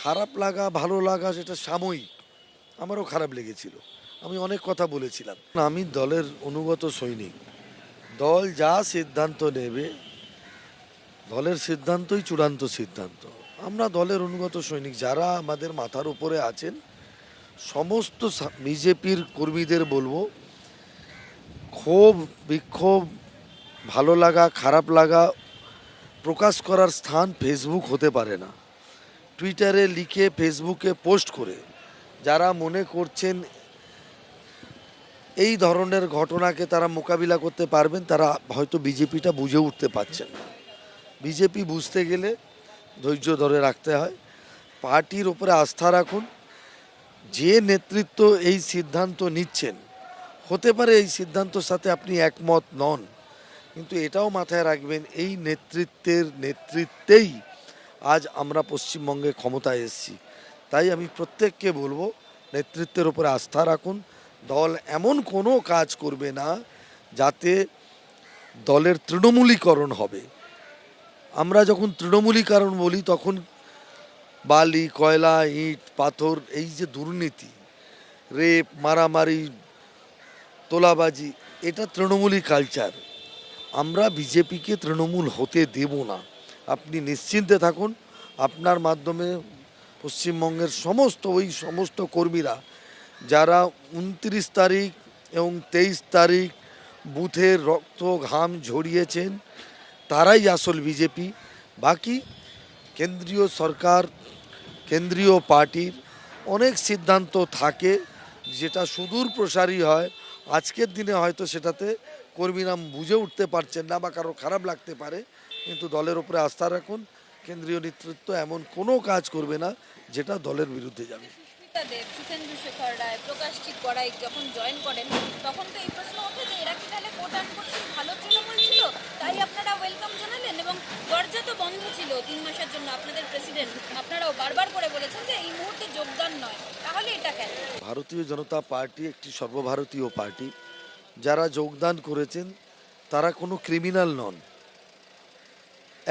খারাপ লাগা ভালো লাগা সেটা সাময়িক। আমারও খারাপ লেগেছিল, আমি অনেক কথা বলেছিলাম। আমি দলের অনুগত সৈনিক। দল যা সিদ্ধান্ত নেবে, দলের সিদ্ধান্তই চূড়ান্ত সিদ্ধান্ত। আমরা দলের অনুগত সৈনিক। যারা আমাদের মাথার উপরে আছেন সমস্ত বিজেপির কর্মীদের বলবো, ক্ষোভ বিক্ষোভ ভালো লাগা খারাপ লাগা প্রকাশ করার স্থান ফেসবুক হতে পারে না। টুইটারে লিখে ফেসবুকে পোস্ট করে যারা মনে করছেন এই ধরনের ঘটনাকে তারা মোকাবিলা করতে পারবেন, তারা হয়তো বিজেপিটা বুঝে উঠতে পারছেন না। বিজেপি বুঝতে গেলে ধৈর্য ধরে রাখতে হয়। পার্টির ওপরে আস্থা রাখুন। যে নেতৃত্ব এই সিদ্ধান্ত নিচ্ছেন, হতে পারে এই সিদ্ধান্তের সাথে আপনি একমত নন, কিন্তু এটাও মাথায় রাখবেন এই নেতৃত্বেই আজ আমরা পশ্চিমবঙ্গে ক্ষমতায় এসেছি। তাই আমি প্রত্যেককে বলবো, নেতৃত্বের উপরে আস্থা রাখুন। দল এমন কোনো কাজ করবে না যাতে দলের তৃণমূলীকরণ হবে। আমরা যখন তৃণমূলীকরণ বলি তখন বালি কয়লা ইট পাথর এই যে দুর্নীতি, রেপ মারামারি তোলাবাজি, এটা তৃণমূলী কালচার। আমরা বিজেপিকে তৃণমূল হতে দেব না। আপনি নিশ্চিন্তে থাকুন। আপনার মাধ্যমে পশ্চিমবঙ্গের সমস্ত কর্মীরা যারা 29 তারিখ এবং 23 তারিখ বুথের রক্ত ঘাম ঝরিয়েছেন, তারাই আসল বিজেপি। বাকি কেন্দ্রীয় সরকার, কেন্দ্রীয় পার্টির অনেক সিদ্ধান্ত থাকে যেটা সুদূর প্রসারী হয়। আজকের দিনে হয়তো সেটাতে কর্মীরা বুঝে উঠতে পারছেন না বা কারো খারাপ লাগতে পারে, কিন্তু দলের উপরে আস্থা রাখুন। কেন্দ্রীয় নেতৃত্ব এমন কোনো কাজ করবে না যেটা দলের বিরুদ্ধে যাবে। সুস্মিতা দেব, সুখেন্দু শেখর রায়, প্রকাশজিৎ বড়াইক যখন জয়েন করেন তখন তো এই প্রশ্ন ওঠে যে এরা কি তাহলে কোট আনকোট ভালো তৃণমূল ছিল, তাই আপনারা ওয়েলকাম জানালেন, এবং দরজা তো বন্ধ ছিল 3 মাসের জন্য। আপনাদের প্রেসিডেন্ট আপনারাও বারবার করে বলেছেন যে এই মুহূর্তে যোগদান নয়, তাহলে এটা কেন? ভারতীয় জনতা পার্টি একটি সর্বভারতীয় পার্টি। যারা যোগদান করেছেন তারা কোনো ক্রিমিনাল নন।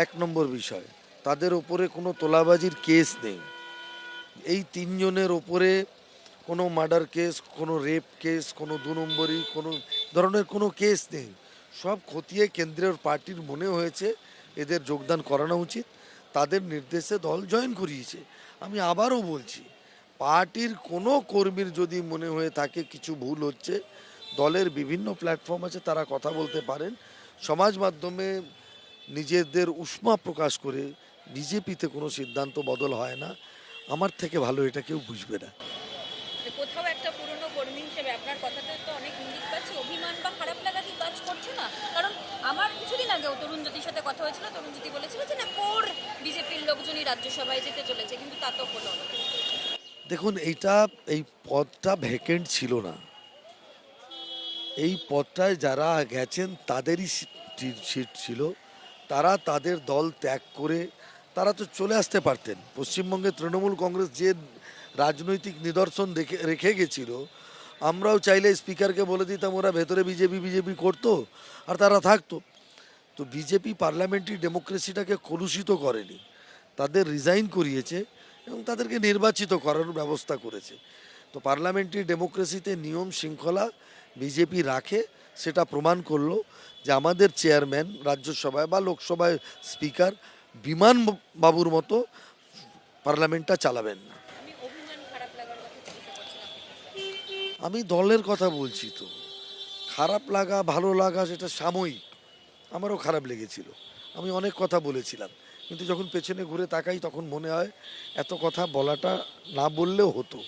1 নম্বর বিষয়, তাদের ওপরে কোনো তোলাবাজির কেস নেই। এই 3 জনের ওপরে কোনো মার্ডার কেস, কোনো রেপ কেস, কোনো 2 নম্বরই কোনো ধরনের কোনো কেস নেই। সব খতিয়ে কেন্দ্রের পার্টির মনে হয়েছে এদের যোগদান করানো উচিত, তাদের নির্দেশে দল জয়েন করিয়েছে। আমি আবারও বলছি, পার্টির কোনো কর্মীর যদি মনে হয়ে থাকে কিছু ভুল হচ্ছে, দলের বিভিন্ন প্ল্যাটফর্ম আছে, তারা কথা বলতে পারেন। সমাজ মাধ্যমে নিজেদের উষ্মা প্রকাশ করে বিজেপিতে কোনো সিদ্ধান্ত বদল হয় না। আমার থেকে ভালো এটা কেউ বুঝবে না। কোথাও একটা পুরনো কর্মী হিসেবে আপনার কথাতে তো অনেক ইঙ্গিত পাচ্ছি, অভিমান বা খারাপ লাগা কি কাজ করছে না? কারণ আমার কিছুদিন আগেও তরুণজ্যোতির সাথে কথা হয়েছিল, তরুণজ্যোতি বলেছিল যে না, কোর বিজেপির লোকজনই রাজ্যসভায় যেতে চলেছে, কিন্তু তা তো হলো না। দেখুন, এই পদটা ভ্যাকেন্ট ছিল না। এই পদটায় যারা গেছেন তাদেরই সিট ছিল। তারা তাদের দল ত্যাগ করে তারা তো চলে আসতে পারতেন। পশ্চিমবঙ্গে তৃণমূল কংগ্রেস যে রাজনৈতিক নিদর্শন রেখে গেছিল, আমরাও চাইলে স্পিকারকে বলে দিতাম ওরা ভেতরে বিজেপি করতো আর তারা থাকতো। তো বিজেপি পার্লামেন্টারি ডেমোক্রেসিটাকে কলুষিত করেনি, তাদের রিজাইন করিয়েছে এবং তাদেরকে নির্বাচিত করার ব্যবস্থা করেছে। তো পার্লামেন্টারি ডেমোক্রেসিতে নিয়ম শৃঙ্খলা বিজেপি রাখে, সেটা প্রমাণ করলো যে আমাদের চেয়ারম্যান রাজ্যসভায় বা লোকসভায় স্পিকার বিমান বাবুর মতো পার্লামেন্টটা চালাবেন না। আমি অভিমান খারাপ লাগার কথা চিন্তা করছিলাম। আমি দলের কথা বলছি। তো খারাপ লাগা ভালো লাগা সেটা সাময়িক। আমারও খারাপ লেগেছিল, আমি অনেক কথা বলেছিলাম, কিন্তু যখন পেছনে ঘুরে তাকাই তখন মনে হয় এত কথা বলাটা না বললেও হতো।